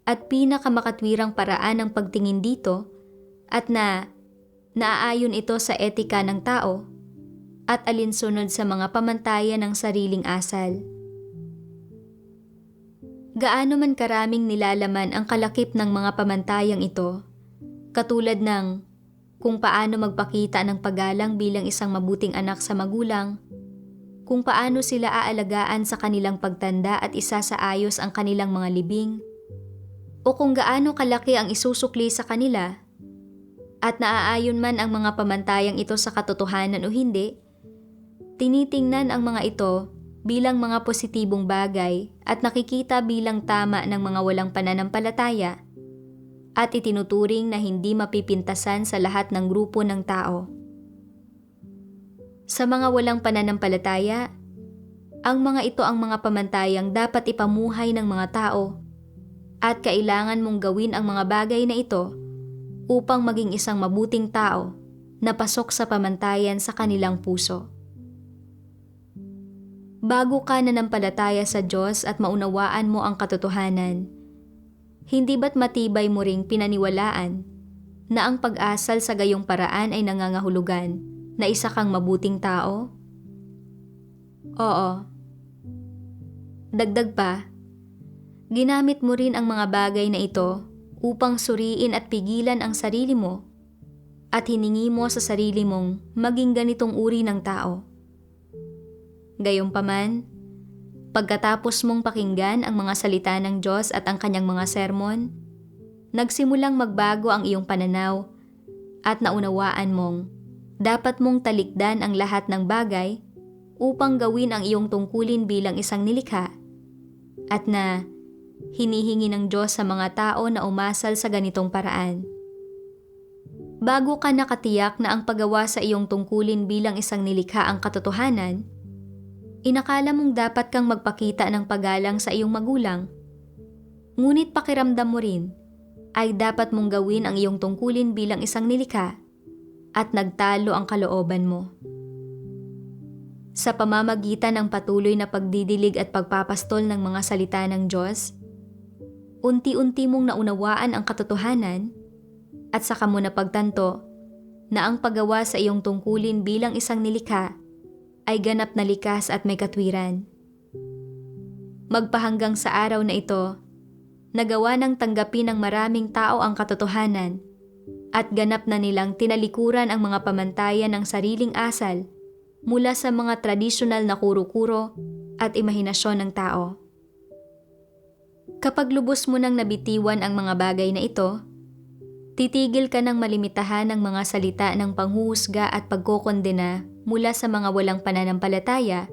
S1: at pinakamakatwirang paraan ng pagtingin dito at naaayon ito sa etika ng tao at alinsunod sa mga pamantayan ng sariling asal. Gaano man karaming nilalaman ang kalakip ng mga pamantayang ito, katulad ng kung paano magpakita ng paggalang bilang isang mabuting anak sa magulang, kung paano sila aalagaan sa kanilang pagtanda at isasaayos ang kanilang mga libing, o kung gaano kalaki ang isusukli sa kanila, at naaayon man ang mga pamantayang ito sa katotohanan o hindi, tinitingnan ang mga ito bilang mga positibong bagay at nakikita bilang tama ng mga walang pananampalataya at itinuturing na hindi mapipintasan sa lahat ng grupo ng tao. Sa mga walang pananampalataya, ang mga ito ang mga pamantayang dapat ipamuhay ng mga tao at kailangan mong gawin ang mga bagay na ito upang maging isang mabuting tao na pasok sa pamantayan sa kanilang puso. Bago ka nanampalataya sa Diyos at maunawaan mo ang katotohanan, hindi ba't matibay mo ring pinaniwalaan na ang pag-asal sa gayong paraan ay nangangahulugan na isa kang mabuting tao? Oo. Dagdag pa, ginamit mo rin ang mga bagay na ito upang suriin at pigilan ang sarili mo at hiningi mo sa sarili mong maging ganitong uri ng tao. Gayunpaman, pagkatapos mong pakinggan ang mga salita ng Diyos at ang kanyang mga sermon, nagsimulang magbago ang iyong pananaw at naunawaan mong dapat mong talikdan ang lahat ng bagay upang gawin ang iyong tungkulin bilang isang nilikha at na hinihingi ng Diyos sa mga tao na umasal sa ganitong paraan. Bago ka nakatiyak na ang paggawa sa iyong tungkulin bilang isang nilikha ang katotohanan, inakala mong dapat kang magpakita ng paggalang sa iyong magulang. Ngunit pakiramdam mo rin ay dapat mong gawin ang iyong tungkulin bilang isang nilikha at nagtalo ang kalooban mo. Sa pamamagitan ng patuloy na pagdidilig at pagpapastol ng mga salita ng Diyos, unti-unti mong naunawaan ang katotohanan at saka mo napagtanto na ang paggawa sa iyong tungkulin bilang isang nilikha ay ganap na likas at may katwiran. Magpahanggang sa araw na ito, nagawa ng tanggapin ng maraming tao ang katotohanan at ganap na nilang tinalikuran ang mga pamantayan ng sariling asal mula sa mga tradisyonal na kuro-kuro at imahinasyon ng tao. Kapag lubos mo nang nabitiwan ang mga bagay na ito, titigil ka ng malimitahan ng mga salita ng panghuhusga at pagkokondena mula sa mga walang pananampalataya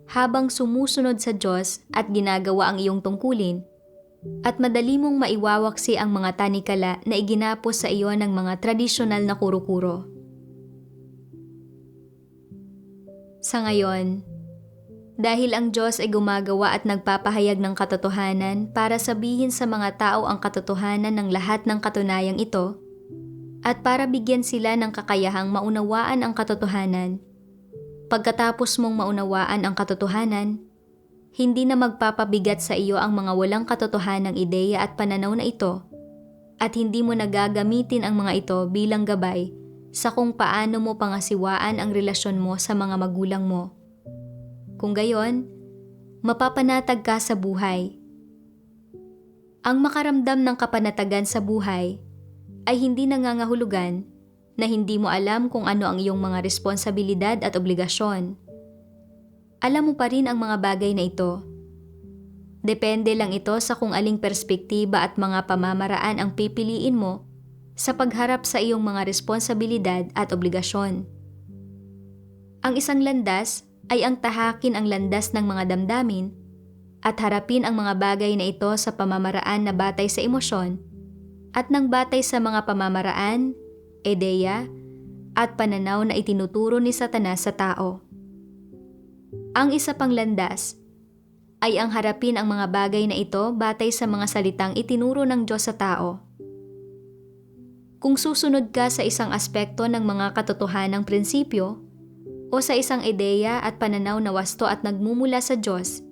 S1: habang sumusunod sa Diyos at ginagawa ang iyong tungkulin, at madali mong maiwawaksi ang mga tanikala na iginapos sa iyo ng mga tradisyonal na kuro-kuro. Sa ngayon, dahil ang Diyos ay gumagawa at nagpapahayag ng katotohanan para sabihin sa mga tao ang katotohanan ng lahat ng katunayang ito, at para bigyan sila ng kakayahang maunawaan ang katotohanan, pagkatapos mong maunawaan ang katotohanan, hindi na magpapabigat sa iyo ang mga walang katotohanang ideya at pananaw na ito, at hindi mo nagagamitin ang mga ito bilang gabay sa kung paano mo pangasiwaan ang relasyon mo sa mga magulang mo. Kung gayon, mapapanatag ka sa buhay. Ang makaramdam ng kapanatagan sa buhay ay hindi nangangahulugan na hindi mo alam kung ano ang iyong mga responsibilidad at obligasyon. Alam mo pa rin ang mga bagay na ito. Depende lang ito sa kung aling perspektiba at mga pamamaraan ang pipiliin mo sa pagharap sa iyong mga responsibilidad at obligasyon. Ang isang landas ay ang tahakin ang landas ng mga damdamin at harapin ang mga bagay na ito sa pamamaraan na batay sa emosyon at nang batay sa mga pamamaraan, ideya, at pananaw na itinuturo ni Satanas sa tao. Ang isa pang landas ay ang harapin ang mga bagay na ito batay sa mga salitang itinuro ng Diyos sa tao. Kung susunod ka sa isang aspekto ng mga katotohanang prinsipyo o sa isang ideya at pananaw na wasto at nagmumula sa Diyos,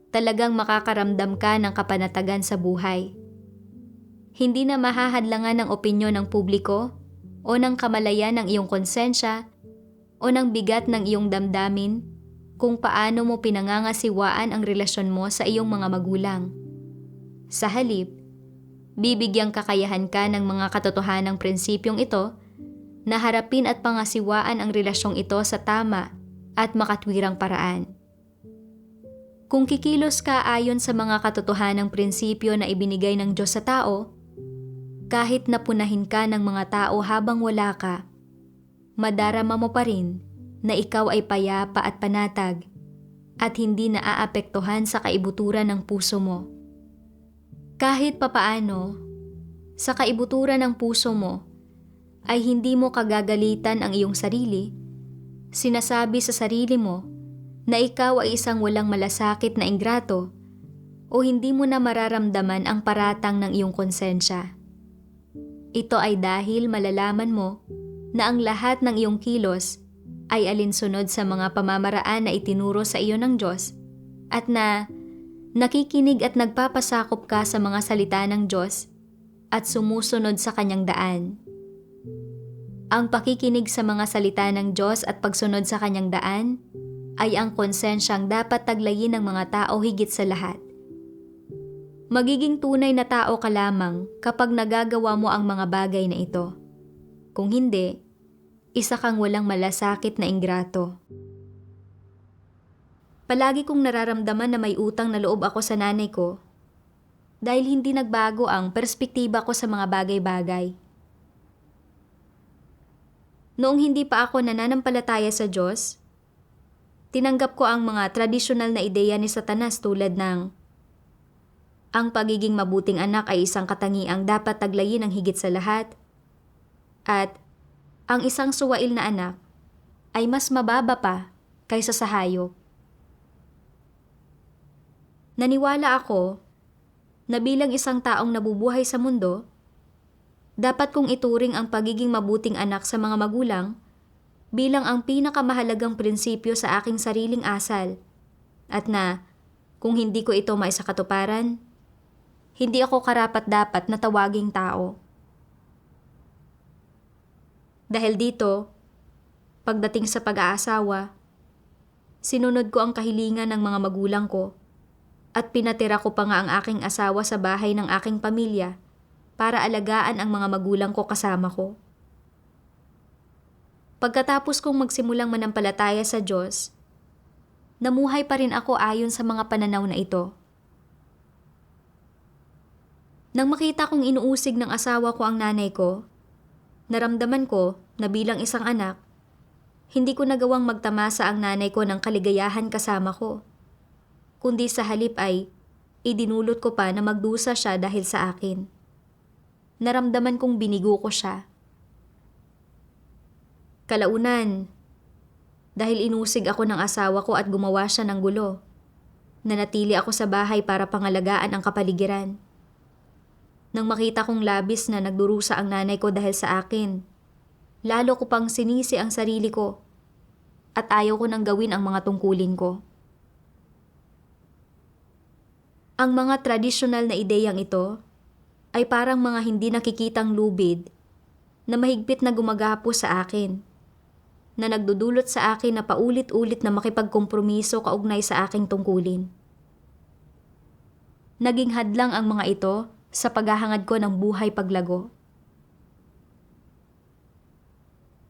S1: talagang makakaramdam ka ng kapanatagan sa buhay. Hindi na mahahadlangan ng opinyon ng publiko o ng kamalayan ng iyong konsensya o ng bigat ng iyong damdamin kung paano mo pinangangasiwaan ang relasyon mo sa iyong mga magulang. Sa halip, bibigyang kakayahan ka ng mga katotohanang prinsipyong ito na harapin at pangasiwaan ang relasyong ito sa tama at makatwirang paraan. Kung kikilos ka ayon sa mga katotohanang prinsipyo na ibinigay ng Diyos sa tao, kahit napunahin ka ng mga tao habang wala ka, madarama mo pa rin na ikaw ay payapa at panatag at hindi naaapektuhan sa kaibuturan ng puso mo. Kahit papaano, sa kaibuturan ng puso mo ay hindi mo kagagalitan ang iyong sarili, sinasabi sa sarili mo na ikaw ay isang walang malasakit na ingrato o hindi mo na mararamdaman ang paratang ng iyong konsensya. Ito ay dahil malalaman mo na ang lahat ng iyong kilos ay alinsunod sa mga pamamaraan na itinuro sa iyo ng Diyos at na nakikinig at nagpapasakop ka sa mga salita ng Diyos at sumusunod sa kanyang daan. Ang pakikinig sa mga salita ng Diyos at pagsunod sa kanyang daan ay ang konsensyang dapat taglayin ng mga tao higit sa lahat. Magiging tunay na tao ka lamang kapag nagagawa mo ang mga bagay na ito. Kung hindi, isa kang walang malasakit na ingrato. Palagi kong nararamdaman na may utang na loob ako sa nanay ko dahil hindi nagbago ang perspektiba ko sa mga bagay-bagay. Noong hindi pa ako nananampalataya sa Diyos, tinanggap ko ang mga tradisyonal na ideya ni Satanas tulad ng ang pagiging mabuting anak ay isang katangiang dapat taglayin ng higit sa lahat at ang isang suwail na anak ay mas mababa pa kaysa sa hayop. Naniwala ako na bilang isang taong nabubuhay sa mundo, dapat kong ituring ang pagiging mabuting anak sa mga magulang bilang ang pinakamahalagang prinsipyo sa aking sariling asal at na kung hindi ko ito maisakatuparan, hindi ako karapat-dapat na tawaging tao. Dahil dito, pagdating sa pag-aasawa, sinunod ko ang kahilingan ng mga magulang ko at pinatira ko pa nga ang aking asawa sa bahay ng aking pamilya para alagaan ang mga magulang ko kasama ko. Pagkatapos kong magsimulang manampalataya sa Diyos, namuhay pa rin ako ayon sa mga pananaw na ito. Nang makita kong inuusig ng asawa ko ang nanay ko, naramdaman ko na bilang isang anak, hindi ko nagawang magtamasa ang nanay ko ng kaligayahan kasama ko, kundi sa halip ay idinulot ko pa na magdusa siya dahil sa akin. Naramdaman kong binigo ko siya. Kalaunan, dahil inusig ako ng asawa ko at gumawa siya ng gulo, nanatili ako sa bahay para pangalagaan ang kapaligiran. Nang makita kong labis na nagdurusa ang nanay ko dahil sa akin, lalo ko pang sinisi ang sarili ko at ayaw ko nang gawin ang mga tungkulin ko. Ang mga tradisyonal na ideyang ito ay parang mga hindi nakikitang lubid na mahigpit na gumagapos sa akin, na nagdudulot sa akin na paulit-ulit na makipagkompromiso kaugnay sa aking tungkulin. Naging hadlang ang mga ito sa paghahangad ko ng buhay paglago.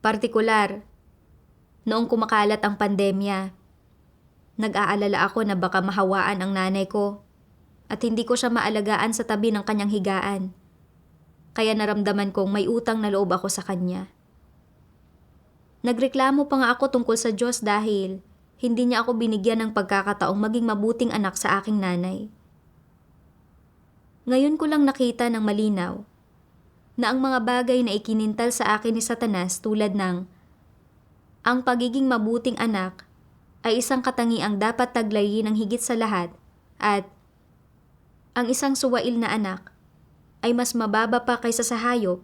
S1: Partikular, noong kumakalat ang pandemya, nag-aalala ako na baka mahawaan ang nanay ko at hindi ko siya maalagaan sa tabi ng kanyang higaan. Kaya naramdaman kong may utang na loob ako sa kanya. Nagreklamo pa nga ako tungkol sa Diyos dahil hindi niya ako binigyan ng pagkakataong maging mabuting anak sa aking nanay. Ngayon ko lang nakita ng malinaw na ang mga bagay na ikinintal sa akin ni Satanas tulad ng ang pagiging mabuting anak ay isang katangiang dapat taglayin ng higit sa lahat at ang isang suwail na anak ay mas mababa pa kaysa sa hayop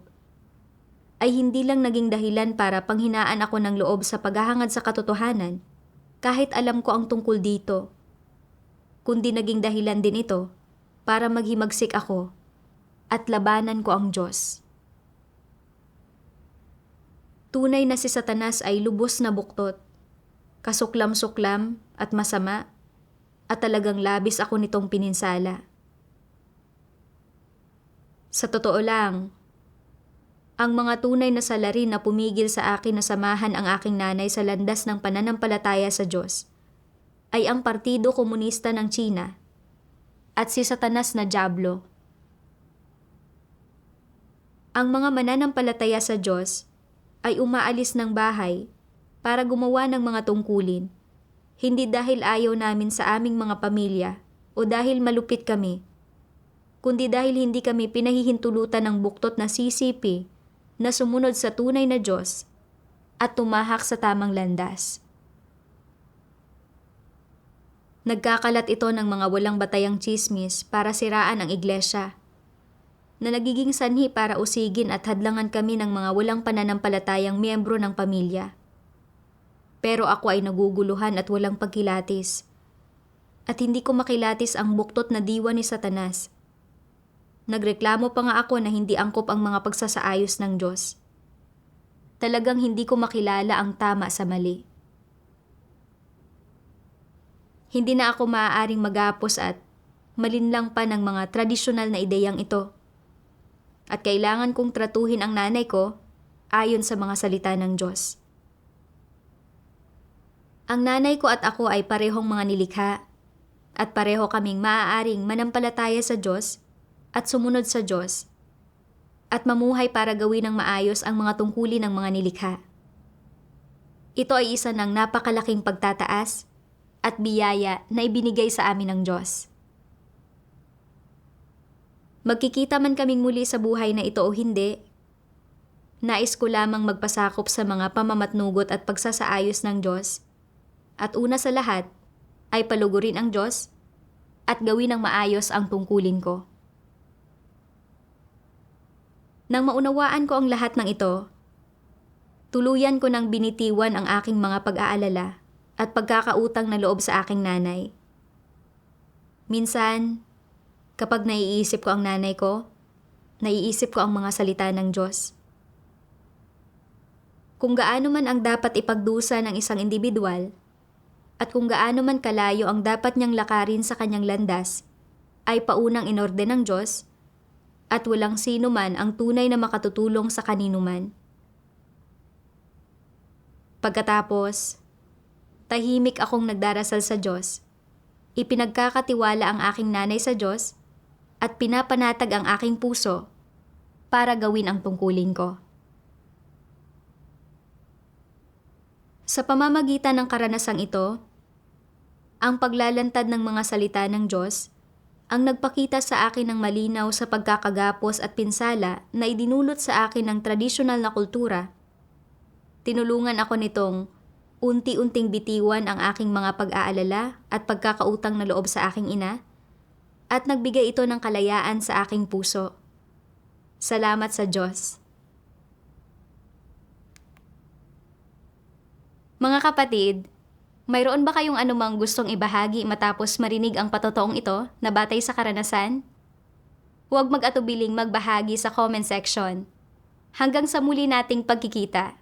S1: ay hindi lang naging dahilan para panghinaan ako ng loob sa paghahangad sa katotohanan kahit alam ko ang tungkol dito, kundi naging dahilan din ito para maghimagsik ako at labanan ko ang Diyos. Tunay na si Satanas ay lubos na buktot, kasuklam-suklam at masama, at talagang labis ako nitong pininsala. Sa totoo lang, ang mga tunay na salarin na pumigil sa akin na samahan ang aking nanay sa landas ng pananampalataya sa Diyos ay ang Partido Komunista ng China at si Satanas na Diablo. Ang mga mananampalataya sa Diyos ay umaalis ng bahay para gumawa ng mga tungkulin, hindi dahil ayaw namin sa aming mga pamilya o dahil malupit kami, kundi dahil hindi kami pinahihintulutan ng buktot na CCP na sumunod sa tunay na Diyos at tumahak sa tamang landas. Nagkakalat ito ng mga walang batayang tsismis para siraan ang iglesia, na nagiging sanhi para usigin at hadlangan kami ng mga walang pananampalatayang miyembro ng pamilya. Pero ako ay naguguluhan at walang pagkilatis, at hindi ko makilatis ang buktot na diwa ni Satanas. Nagreklamo pa nga ako na hindi angkop ang mga pagsasaayos ng Diyos. Talagang hindi ko makilala ang tama sa mali. Hindi na ako maaaring magapos at malinlang pa ng mga tradisyonal na ideyang ito. At kailangan kong tratuhin ang nanay ko ayon sa mga salita ng Diyos. Ang nanay ko at ako ay parehong mga nilikha at pareho kaming maaaring manampalataya sa Diyos at sumunod sa Diyos, at mamuhay para gawin ng maayos ang mga tungkulin ng mga nilikha. Ito ay isa ng napakalaking pagtataas at biyaya na ibinigay sa amin ng Diyos. Magkikita man kaming muli sa buhay na ito o hindi, nais ko lamang magpasakop sa mga pamamatnugot at pagsasaayos ng Diyos, at una sa lahat ay palugurin ang Diyos at gawin ng maayos ang tungkulin ko. Nang maunawaan ko ang lahat ng ito, tuluyan ko nang binitiwan ang aking mga pag-aalala at pagkakautang na loob sa aking nanay. Minsan, kapag naiisip ko ang nanay ko, naiisip ko ang mga salita ng Diyos. Kung gaano man ang dapat ipagdusa ng isang individual, at kung gaano man kalayo ang dapat niyang lakarin sa kanyang landas, ay paunang inorde ng Diyos, at walang sino man ang tunay na makatutulong sa kanino man. Pagkatapos, tahimik akong nagdarasal sa Diyos, ipinagkakatiwala ang aking nanay sa Diyos, at pinapanatag ang aking puso para gawin ang tungkulin ko. Sa pamamagitan ng karanasang ito, ang paglalantad ng mga salita ng Diyos ang nagpakita sa akin ng malinaw sa pagkakagapos at pinsala na idinulot sa akin ng tradisyonal na kultura. Tinulungan ako nitong unti-unting bitiwan ang aking mga pag-aalala at pagkakautang na loob sa aking ina, at nagbigay ito ng kalayaan sa aking puso. Salamat sa Diyos. Mga kapatid, mayroon ba kayong anumang gustong ibahagi matapos marinig ang patotoong ito na batay sa karanasan? Huwag mag-atubiling magbahagi sa comment section. Hanggang sa muli nating pagkikita.